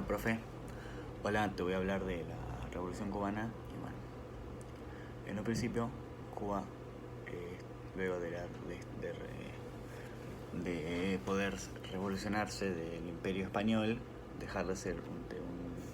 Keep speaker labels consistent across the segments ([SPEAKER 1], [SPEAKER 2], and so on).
[SPEAKER 1] profe. Hola, te voy a hablar de la Revolución Cubana. Y bueno, en un principio, Cuba, luego de poder revolucionarse del Imperio Español, dejar de ser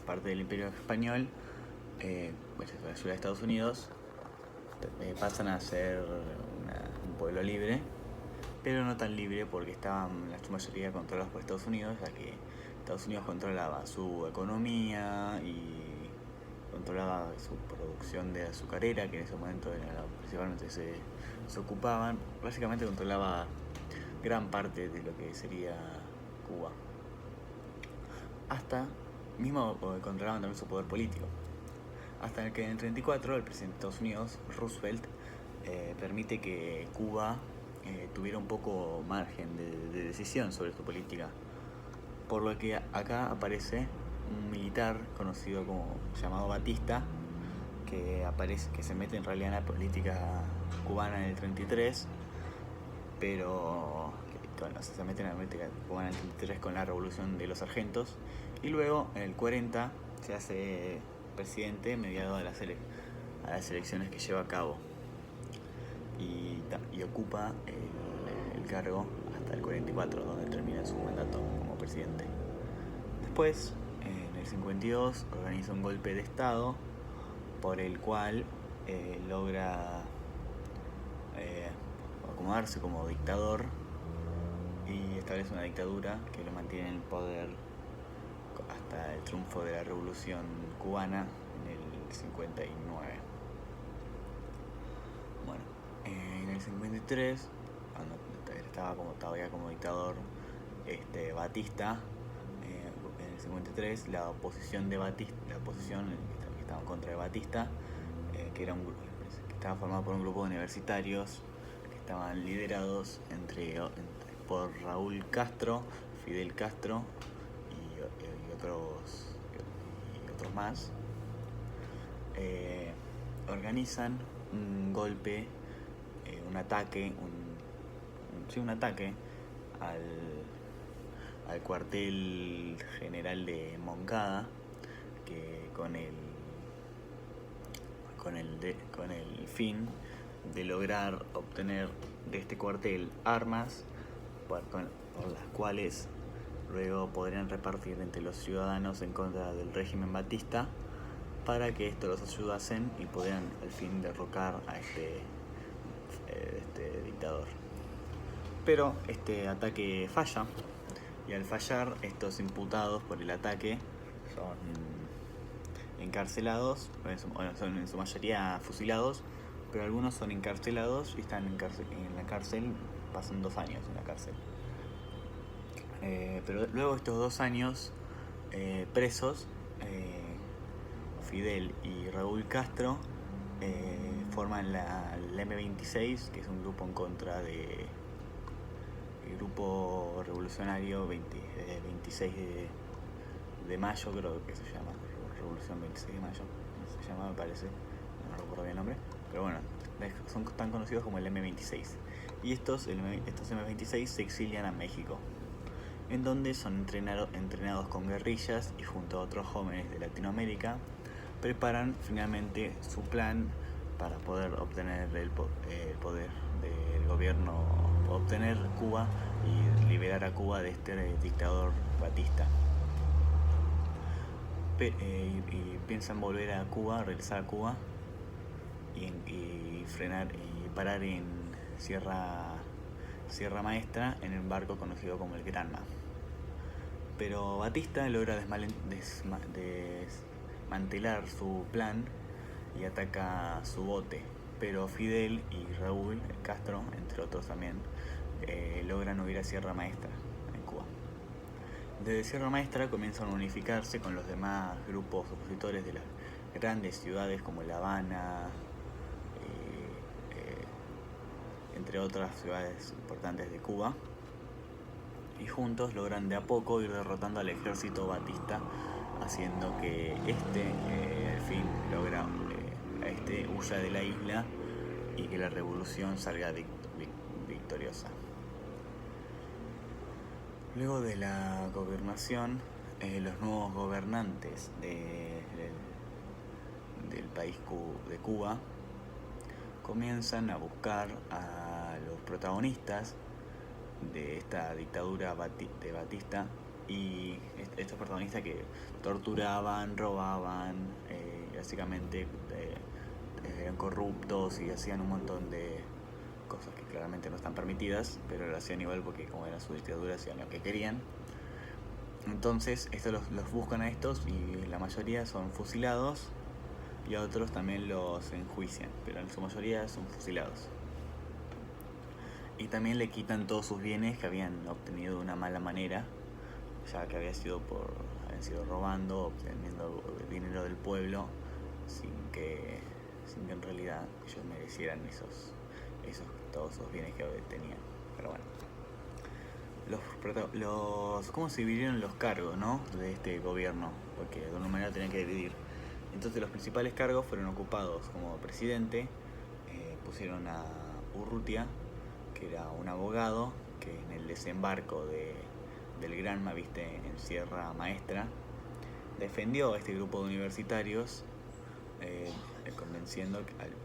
[SPEAKER 1] parte del Imperio Español, pues la ciudad de Estados Unidos, pasan a ser un pueblo libre, pero no tan libre porque estaban la mayoría controlados por Estados Unidos, ya que Estados Unidos controlaba su economía y controlaba su producción de azucarera, que en ese momento principalmente se ocupaban. Básicamente controlaba gran parte de lo que sería Cuba. Hasta mismo controlaban también su poder político. Hasta que en el 1934 el presidente de Estados Unidos, Roosevelt, permite que Cuba tuviera un poco margen de decisión sobre su política. Por lo que acá aparece un militar conocido como llamado Batista, que se mete en realidad en la política cubana en el 33, pero se mete en la política cubana en el 33 con la revolución de los sargentos, y luego en el 40 se hace presidente mediado a las elecciones que lleva a cabo y ocupa el cargo hasta el 44, donde termina su mandato como presidente. Después, en el 52, organiza un golpe de estado por el cual logra acomodarse como dictador y establece una dictadura que lo mantiene en el poder hasta el triunfo de la Revolución Cubana en el 59. Bueno, en el 53, cuando estaba todavía como dictador Batista, en el 53 la oposición de Batista, que estaba en contra de Batista, que que estaba formado por un grupo de universitarios que estaban liderados por Raúl Castro, Fidel Castro y otros más, organizan un golpe, un ataque al cuartel general de Moncada, que con el fin de lograr obtener de este cuartel armas por las cuales luego podrían repartir entre los ciudadanos en contra del régimen batista, para que esto los ayudasen y pudieran al fin derrocar a este dictador. Pero este ataque falla, y al fallar, estos imputados por el ataque son encarcelados, son en su mayoría fusilados, pero algunos son encarcelados y están en la cárcel, pasan 2 años en la cárcel. Pero luego de estos 2 años presos, Fidel y Raúl Castro forman la M26, que es un grupo en contra del grupo revolucionario 26 de mayo, creo que se llama, Revolución 26 de mayo, se llama, me parece, no recuerdo bien el nombre, pero bueno, son tan conocidos como el M26. Y estos M26 se exilian a México, en donde son entrenados con guerrillas, y junto a otros jóvenes de Latinoamérica preparan finalmente su plan para poder obtener el poder del gobierno, obtener Cuba y liberar a Cuba de este dictador Batista. Y piensan volver a Cuba, regresar a Cuba y parar en Sierra Maestra en un barco conocido como el Granma. Pero Batista logra desmantelar su plan y ataca su bote, pero Fidel y Raúl Castro, entre otros también, logran huir a Sierra Maestra, en Cuba. Desde Sierra Maestra comienzan a unificarse con los demás grupos opositores de las grandes ciudades como La Habana, entre otras ciudades importantes de Cuba, y juntos logran de a poco ir derrotando al ejército batista, haciendo que al fin huya de la isla y que la revolución salga victoriosa. Luego de la gobernación los nuevos gobernantes del país de Cuba comienzan a buscar a los protagonistas de esta dictadura de Batista, y estos protagonistas que torturaban, robaban, básicamente eran corruptos y hacían un montón de cosas que claramente no están permitidas, pero lo hacían igual porque como era su dictadura hacían lo que querían. Entonces estos los buscan a estos y la mayoría son fusilados y a otros también los enjuician, pero en su mayoría son fusilados. Y también le quitan todos sus bienes que habían obtenido de una mala manera, ya que habían sido robando, obteniendo dinero del pueblo sin que en realidad ellos merecieran todos esos bienes que tenían. Pero bueno, ¿cómo se dividieron los cargos, ¿no?, de este gobierno? Porque de alguna manera tenían que dividir. Entonces los principales cargos fueron ocupados como presidente. Pusieron a Urrutia, que era un abogado que en el desembarco del Granma, en Sierra Maestra, defendió a este grupo de universitarios,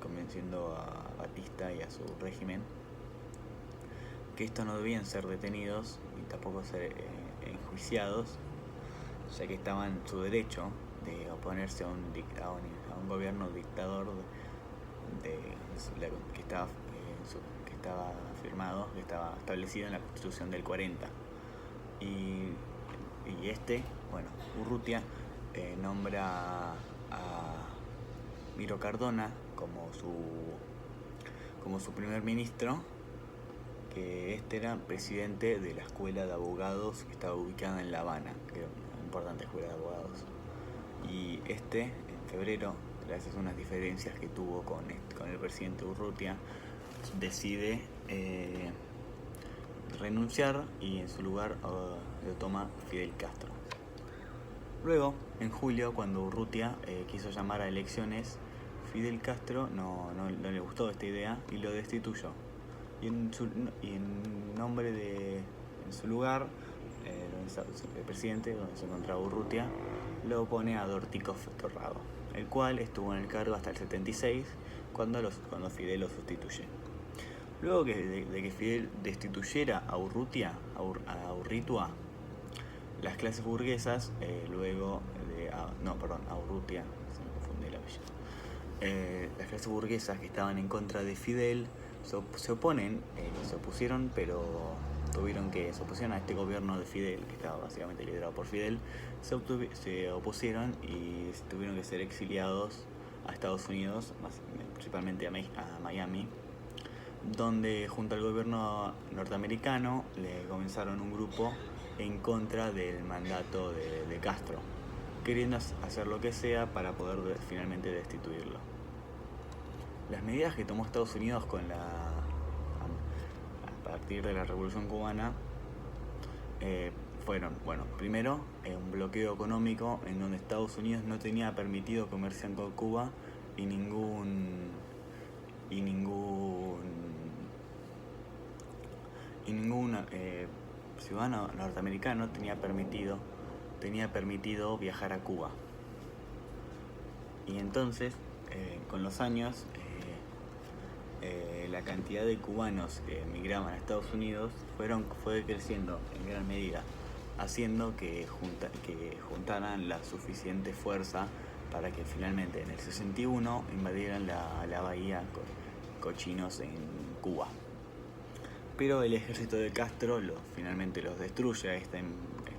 [SPEAKER 1] convenciendo a Batista y a su régimen que estos no debían ser detenidos y tampoco ser enjuiciados, ya que estaban en su derecho de oponerse a un gobierno dictador que estaba establecido en la Constitución del 40. Y Urrutia nombra a Miro Cardona como su primer ministro, que era presidente de la escuela de abogados que estaba ubicada en La Habana, que era una importante escuela de abogados. Y en febrero, gracias a unas diferencias que tuvo con el presidente Urrutia, decide renunciar y en su lugar lo toma Fidel Castro. Luego, en julio, cuando Urrutia quiso llamar a elecciones, Fidel Castro no le gustó esta idea y lo destituyó. Y en su lugar, el presidente, donde se encontraba Urrutia, lo pone a Dorticós Torrado, el cual estuvo en el cargo hasta el 76, cuando Fidel lo sustituye. Luego de que Fidel destituyera a Urrutia, a Urritua, las clases burguesas, a Urrutia, se me confunde el apellido. Las clases burguesas que estaban en contra de Fidel se opusieron, pero se opusieron a este gobierno de Fidel, que estaba básicamente liderado por Fidel, se opusieron y tuvieron que ser exiliados a Estados Unidos, principalmente a Miami, donde junto al gobierno norteamericano le comenzaron un grupo en contra del mandato de Castro, queriendo hacer lo que sea para poder finalmente destituirlo. Las medidas que tomó Estados Unidos a partir de la Revolución Cubana fueron, primero, un bloqueo económico en donde Estados Unidos no tenía permitido comerciar con Cuba y ningún ciudadano norteamericano tenía permitido viajar a Cuba. Y entonces, con los años, la cantidad de cubanos que emigraban a Estados Unidos fue creciendo en gran medida, haciendo que juntaran la suficiente fuerza para que finalmente en el 61 invadieran la bahía Cochinos en Cuba. Pero el ejército de Castro finalmente los destruye a este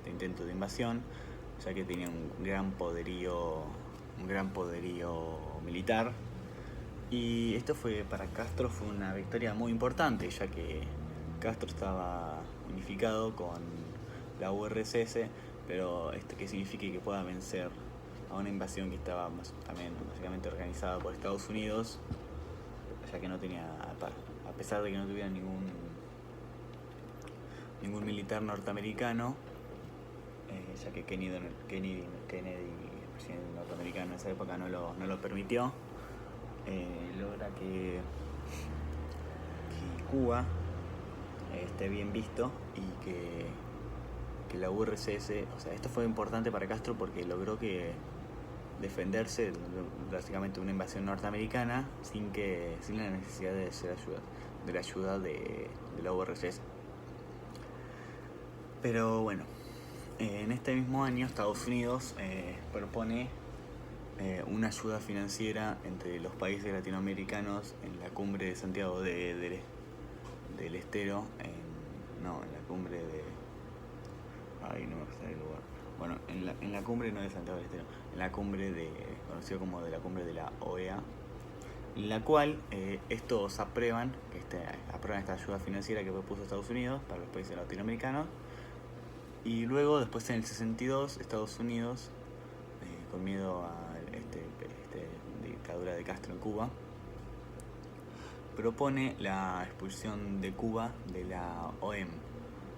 [SPEAKER 1] intento de invasión, ya que tenía un gran poderío militar. Y esto para Castro fue una victoria muy importante, ya que Castro estaba unificado con la URSS, pero ¿qué significa? Que pueda vencer a una invasión que estaba también básicamente organizada por Estados Unidos, ya que no tenía, a pesar de que no tuviera ningún norteamericano, ya que Kennedy, el presidente norteamericano en esa época, no lo permitió, logra que Cuba esté bien visto y que que la URSS, o sea, esto fue importante para Castro porque logró que defenderse básicamente de una invasión norteamericana sin la necesidad de la ayuda de la URSS. Pero bueno, en este mismo año Estados Unidos propone una ayuda financiera entre los países latinoamericanos en la cumbre de Santiago del Estero, en la cumbre de... Ay, no me sale el lugar. Bueno, en la cumbre no de Santiago del Estero, en la cumbre conocido como de la cumbre de la OEA, en la cual estos aprueban esta ayuda financiera que propuso Estados Unidos para los países latinoamericanos. Y luego, después en el 62, Estados Unidos, con miedo a dictadura de Castro en Cuba, propone la expulsión de Cuba de la OEM.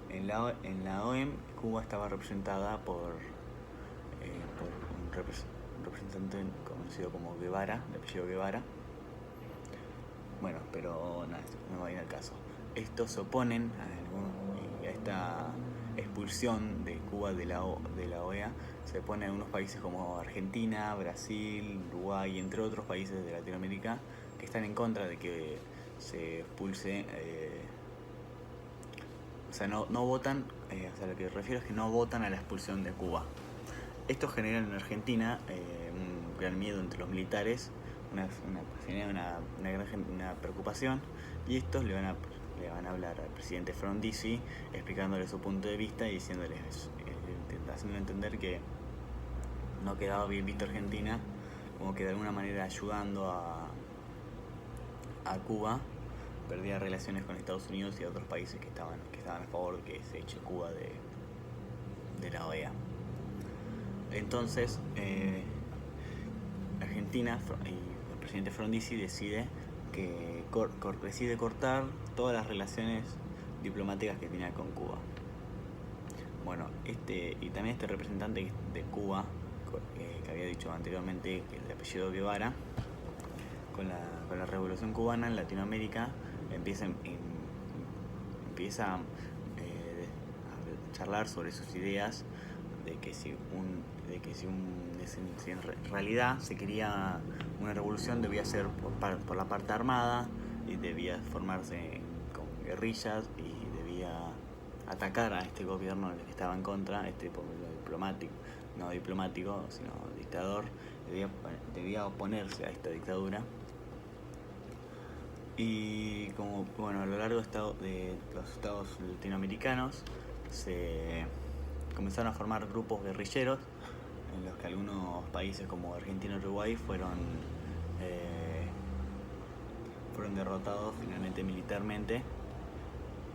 [SPEAKER 1] En la OEM, Cuba estaba representada por un representante conocido como Guevara, de apellido Guevara. Bueno, pero nada, no va a ir al caso. Estos se oponen a esta expulsión de Cuba de la OEA. Se oponen unos países como Argentina, Brasil, Uruguay, entre otros países de Latinoamérica que están en contra de que se expulse. O sea, no votan, o sea, lo que refiero es que no votan a la expulsión de Cuba. Esto genera en Argentina un gran miedo entre los militares, una preocupación, y estos le van a hablar al presidente Frondizi explicándole su punto de vista y haciéndole entender que no quedaba bien visto Argentina, como que de alguna manera ayudando a Cuba perdía relaciones con Estados Unidos y otros países que estaban a favor de que se eche Cuba de la OEA. Entonces, Argentina y el presidente Frondizi decide cortar todas las relaciones diplomáticas que tenía con Cuba. Bueno, y también este representante de Cuba, que había dicho anteriormente, que es de apellido Guevara, con la Revolución Cubana en Latinoamérica empieza a charlar sobre sus ideas de que si en realidad se quería una revolución, debía ser por la parte armada y debía formarse con guerrillas y debía atacar a este gobierno del que estaba en contra, no diplomático, sino dictador, debía oponerse a esta dictadura. Y a lo largo de los estados latinoamericanos se comenzaron a formar grupos guerrilleros en los que algunos países como Argentina y Uruguay fueron derrotados finalmente militarmente,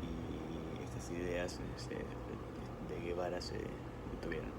[SPEAKER 1] y estas ideas de Guevara se detuvieron.